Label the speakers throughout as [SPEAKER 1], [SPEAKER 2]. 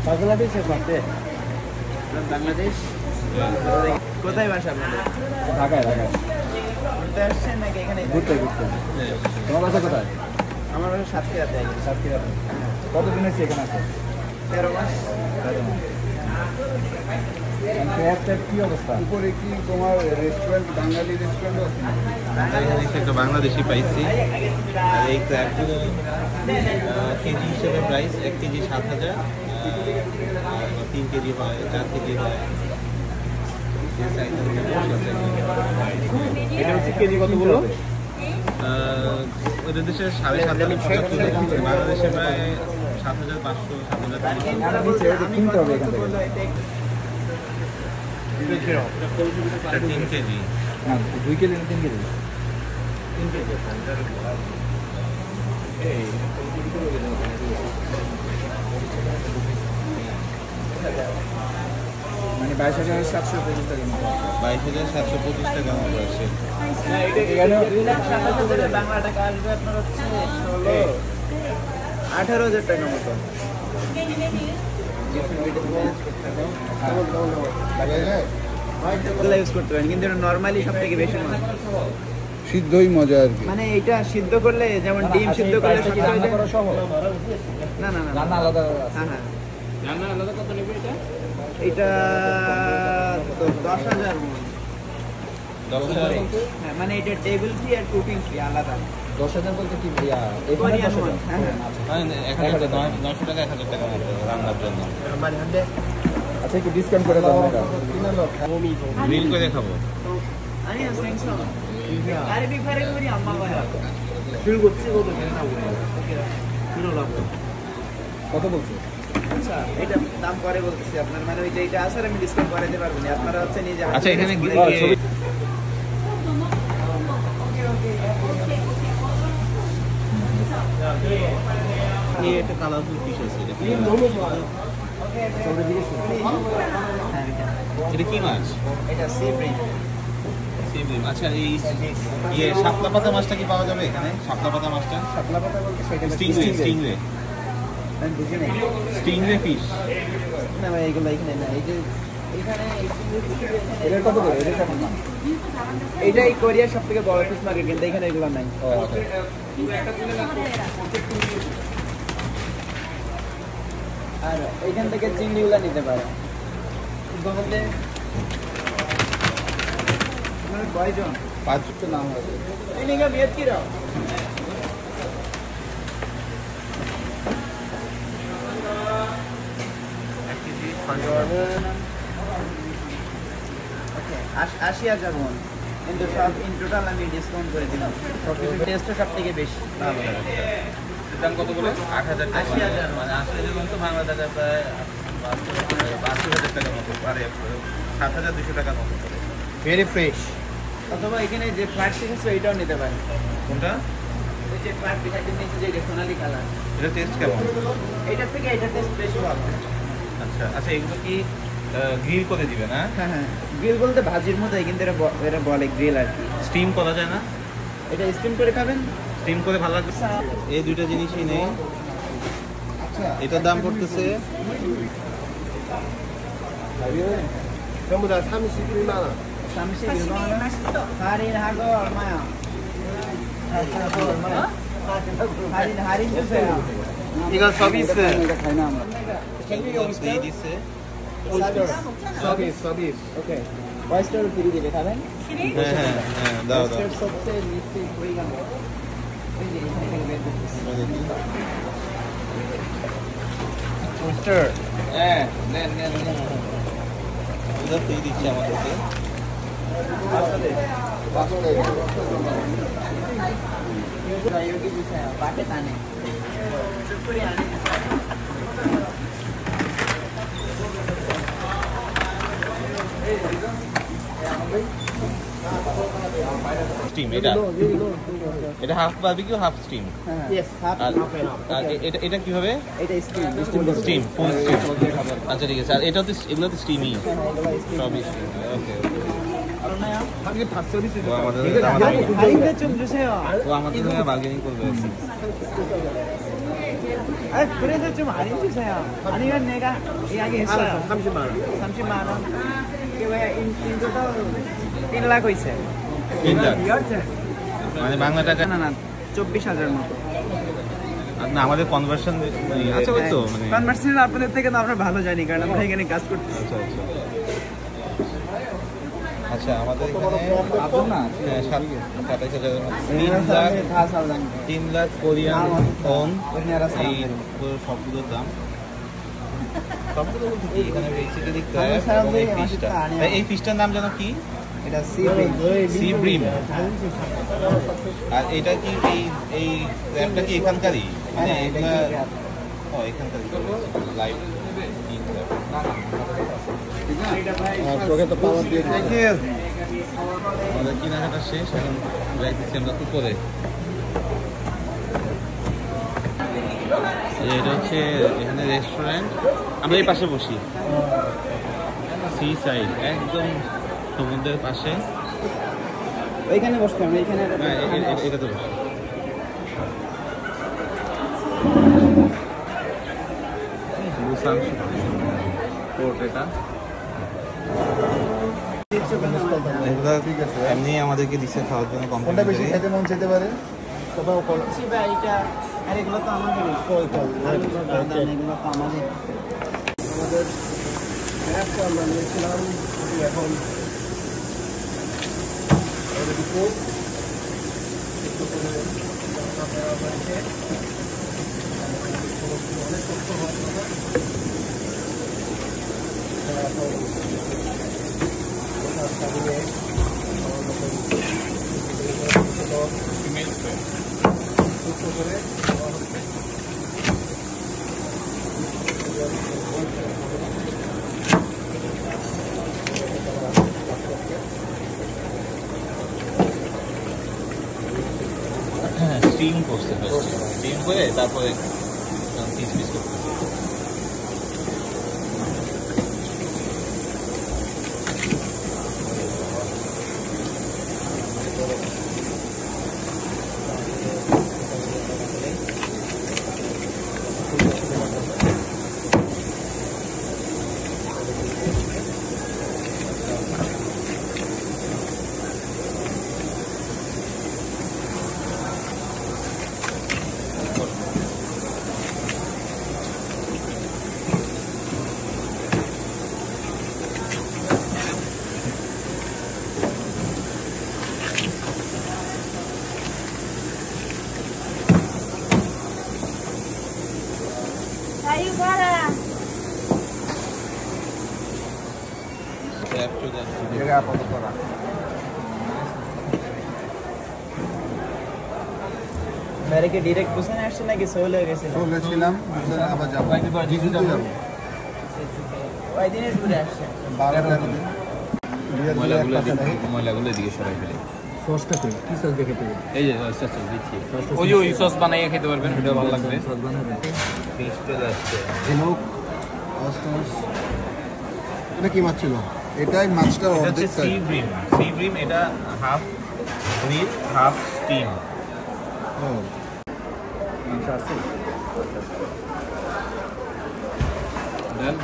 [SPEAKER 1] বাংলাদেশে করতে বাংলাদেশ কোথায় বাসা আপনাদের? ঢাকায়। ঘুরতে আসছেন নাকি এখানে? ঘুরতে। তোমার বাসা কোথায়? আমার বাসা সাতক্ষীরাতে। কতদিন হয়েছে এখানে আছে? 13 মাস। কি অবস্থা? উপরে কি তোমার রেস্টুরেন্ট, বাঙালি রেস্টুরেন্ট আছে?
[SPEAKER 2] একটা বাংলাদেশি পাইছি। আর এই ক্র্যাবগুলো কেজি হিসেবে প্রাইস 1 কেজি 7,000, 3 কেজি হয়, 4 কেজি হয়।
[SPEAKER 1] এটা হচ্ছে কেজি কতগুলো?
[SPEAKER 2] ওদের দেশে 7,500, বাংলাদেশে প্রায় 7,500, 7,000। 3 কেজি।
[SPEAKER 1] 2 কেজি না 3 কেজি? 3 কেজি। মানে 22,725 টাকা মতো।
[SPEAKER 2] 22,725 টাকা মতো আছে।
[SPEAKER 1] এখানে 2,07,000 বাংলা টাকা আসবে আপনার হচ্ছে 18,000 টাকা মতো। ইউজ করতে পারেন, কিন্তু নর্মালি সব থেকে বেশি মজা
[SPEAKER 3] সিদ্ধই মজা আর কি।
[SPEAKER 1] মানে এটা সিদ্ধ করলে যেমন ডিম সিদ্ধ করলে সিদ্ধ হয়ে যায়। না রান্না আলাদা। হ্যাঁ রান্না আলাদা। কত নেবে এটা? এটা 10,000।
[SPEAKER 2] 10,000?
[SPEAKER 1] হ্যাঁ, মানে এটা টেবিল ফি আর কুকিং ফি আলাদা।
[SPEAKER 3] 10,000 বলতে কি ভাইয়া?
[SPEAKER 1] এখানে 10,000। হ্যাঁ
[SPEAKER 2] 900 টাকা 1,000 টাকা মতো রান্নার জন্য।
[SPEAKER 3] আচ্ছা, একটু ডিসকাউন্ট করে দাও এটা।
[SPEAKER 2] গ্রিল করে খাবো।
[SPEAKER 1] 아니야 생선. 아래비 파래거리 안 먹어요. 들고 찍어도 되나 보네. 들어라고.
[SPEAKER 3] কত বলছো?
[SPEAKER 1] আচ্ছা, এটা দাম করে বলতেছি আপনার, মানে ওই যে এটা আছে আমি ডিসকাউন্ট করে দিতে পারবো না। আপনারা হচ্ছে নিজে
[SPEAKER 2] আচ্ছা, এখানে এটা কালারফুল ফিশ আছে। এটা কি মাছ?
[SPEAKER 1] এটা সি ব্রিম।
[SPEAKER 2] আচ্ছা, এই শাপলা পাতা মাছটা কি পাওয়া যাবে এখানে? শাপলা পাতা মাছটা?
[SPEAKER 1] শাপলা পাতা বলতে সেটা
[SPEAKER 2] স্টিংরে
[SPEAKER 1] আমি বুঝি না।
[SPEAKER 2] স্টিংরে ফিশ
[SPEAKER 1] না ভাই, এগুলো এখানে না। এই যে এখানে
[SPEAKER 3] এটা কত করে? এটা কেমন দাম?
[SPEAKER 1] এটা এই কোরিয়ার সব থেকে বড় ফিশ মার্কেট, কিন্তু এখানে এগুলো নাই। আর এখান থেকে চিংড়িগুলো নিতে পারে। কয়জন?
[SPEAKER 3] 5 জন নাম আছে।
[SPEAKER 1] ইনিগা বিয়েত কি রাও? ওকে, 80,000 won। কিন্তু সব ইন টোটাল আমি ডিসকাউন্ট করে দিলাম। সবকিছু টেস্টও সব থেকে বেশি ভালো লাগে।
[SPEAKER 2] দাম কত বলে? 8,000 টাকা।
[SPEAKER 1] 80,000
[SPEAKER 2] মানে 80,000 তো বাংলা টাকা প্রায় 82,000 টাকার মতো, পারে 7,200 টাকার মতো।
[SPEAKER 1] Very fresh. অথবা এখানে যে ফ্ল্যাট ফিশ আছে এটাও নিতে পারেন।
[SPEAKER 2] কোনটা?
[SPEAKER 1] এই যে ফ্ল্যাট ফিশ আছে নিচে যে সোনালী কালার,
[SPEAKER 2] এটা টেস্ট কেমন?
[SPEAKER 1] এটার থেকে এটা টেস্ট বেশি ভালো।
[SPEAKER 2] আচ্ছা, এগুলো কি গ্রিল করে দিবে না?
[SPEAKER 1] হ্যাঁ, গ্রিল বলতে ভাজির মতো, কিন্তু এটা বলে গ্রিল আর কি।
[SPEAKER 2] স্টিম করা যায় না?
[SPEAKER 1] এটা স্টিম করে খাবেন।
[SPEAKER 2] স্টিম করে ভালো লাগবে। এই দুইটা জিনিসই নেই।
[SPEAKER 3] আচ্ছা,
[SPEAKER 2] এটার দাম পড়তেছে
[SPEAKER 3] 전부 다 31만 원.
[SPEAKER 1] 31만 원. 할인하고 얼마야? 할인 주세요.
[SPEAKER 3] 이거 서비스.
[SPEAKER 2] দিয়ে দিচ্ছে।
[SPEAKER 3] 서비스.
[SPEAKER 1] 오케이. ওয়েস্টার ফ্রি দিবে খাবেন?
[SPEAKER 2] হ্যাঁ, দাও।
[SPEAKER 1] ওয়েস্টার সবচেয়ে নিচে ফ্রি গান। এই যে এখানে থেকে বের করতেছি। ওয়েস্টার।
[SPEAKER 2] নেন। এটা ফ্রি দিচ্ছে আমাদেরকে।
[SPEAKER 1] 여기 주세요. 마켓 안에. 쭈꾸리 안에 주세요.
[SPEAKER 2] স্টিম এটা half barbecue half steam.
[SPEAKER 1] Yes, half and
[SPEAKER 2] আর এটা কিভাবে?
[SPEAKER 1] এটা স্টিম
[SPEAKER 2] স্টিম ফুল স্টিম। আচ্ছা, ঠিক আছে। আর এটা তো এগুলো তো স্টিমই সবই স্টিম। ওকে।
[SPEAKER 3] 이게 다 서비스.
[SPEAKER 1] 할인대 좀 주세요.
[SPEAKER 2] ও আমাদের সঙ্গে বার্গেনিং করবে।
[SPEAKER 1] 아, 그래도 좀 아니주세요. 아니면 내가 이야기했어요.
[SPEAKER 3] 30만 원.
[SPEAKER 1] 30만 원. 왜 인도도 3 লাখ হইছে।
[SPEAKER 2] 3 লাখ মানে বাংলা টাকা
[SPEAKER 1] না না 24,000 মতো।
[SPEAKER 2] না আমাদের কনভার্সন আছে ওই তো মানে
[SPEAKER 1] কনভার্সন আপনাদের থেকে তো আমরা ভালো জানি কারণ আমরা এখানে কাজ করতেছি।
[SPEAKER 2] আচ্ছা আচ্ছা আচ্ছা আমাদের এখানে
[SPEAKER 1] আপনার না
[SPEAKER 2] 27,000 3 লাখ কোরিয়ান ওন এই পুরো সবগুলোর দাম সবগুলো এখানে বেসিক্যালি ক্র্যাব এবং এই ফিশটা এই ফিশটার নাম জানো কি
[SPEAKER 1] এটা
[SPEAKER 2] সি ব্রিম আর এটা কি এই ক্র্যাবটা কি এখানকারই মানে এটা ও এখানকারই লাইভ
[SPEAKER 3] তোকে তো পাওয়ার দিয়ে
[SPEAKER 2] আমাদের কেনাকাটা শেষ এখন যাইতেছি আমরা উপরে এটা হচ্ছে এখানে রেস্টুরেন্ট আমরা এই পাশে বসি সি সাইড একদম সমুদ্রের পাশে
[SPEAKER 1] ওইখানে বসতে আমরা এখানে
[SPEAKER 2] এটাতে বসি বুসান পোর্ট এটা এমনি আমাদেরকে দিচ্ছে খাওয়ার জন্য
[SPEAKER 3] কোনটা বেশি খেতে মন চাইতে পারে সবাই
[SPEAKER 1] সিবা এটা আর এগুলো তো আমাদের এগুলো তো আমাদের
[SPEAKER 3] আমাদের একটা আমরা নিয়েছিলাম এখন
[SPEAKER 2] স্টিম করতে স্টিম করে তারপরে পিস পিস করতে
[SPEAKER 4] Saiu fora!
[SPEAKER 3] Pegar para doutorar.
[SPEAKER 1] মেরে কি ডাইরেক্ট বুঝানো আসছে নাকি সোল হয়ে গেছে
[SPEAKER 3] বলেছিলাম বুঝলেন আবার যাব জিজু যাব
[SPEAKER 1] ওই দিনে ঘুরে আসছে
[SPEAKER 3] 12-13 দিন
[SPEAKER 2] ময়লাগুলো দিকে সরাই ফেলে
[SPEAKER 3] সসটা কই কি সস দেখে পেয়ে
[SPEAKER 2] এই যে সস দিচ্ছি
[SPEAKER 5] ওই সস বানাইয়ে খেতে পারবেন ভিডিও ভালো লাগবে
[SPEAKER 3] সস বানাবেন
[SPEAKER 2] ফিশটা যাচ্ছে
[SPEAKER 3] ঝিনুক অস্টস এটা কি মাছ ছিল এটাই মাছটা
[SPEAKER 2] এটা হচ্ছে
[SPEAKER 3] অর্ধেক
[SPEAKER 2] সি ব্রিম এটা হাফ গ্রিল হাফ স্টিম
[SPEAKER 3] ও
[SPEAKER 5] দেন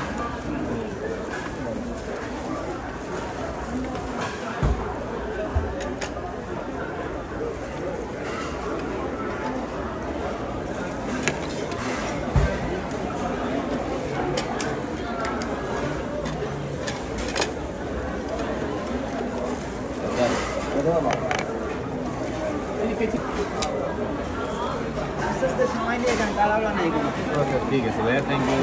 [SPEAKER 1] আস্তে আস্তে সময় নিয়ে যান কালার নাই কোনো
[SPEAKER 2] ঠিক আছে ভাইয়া থ্যাংক ইউ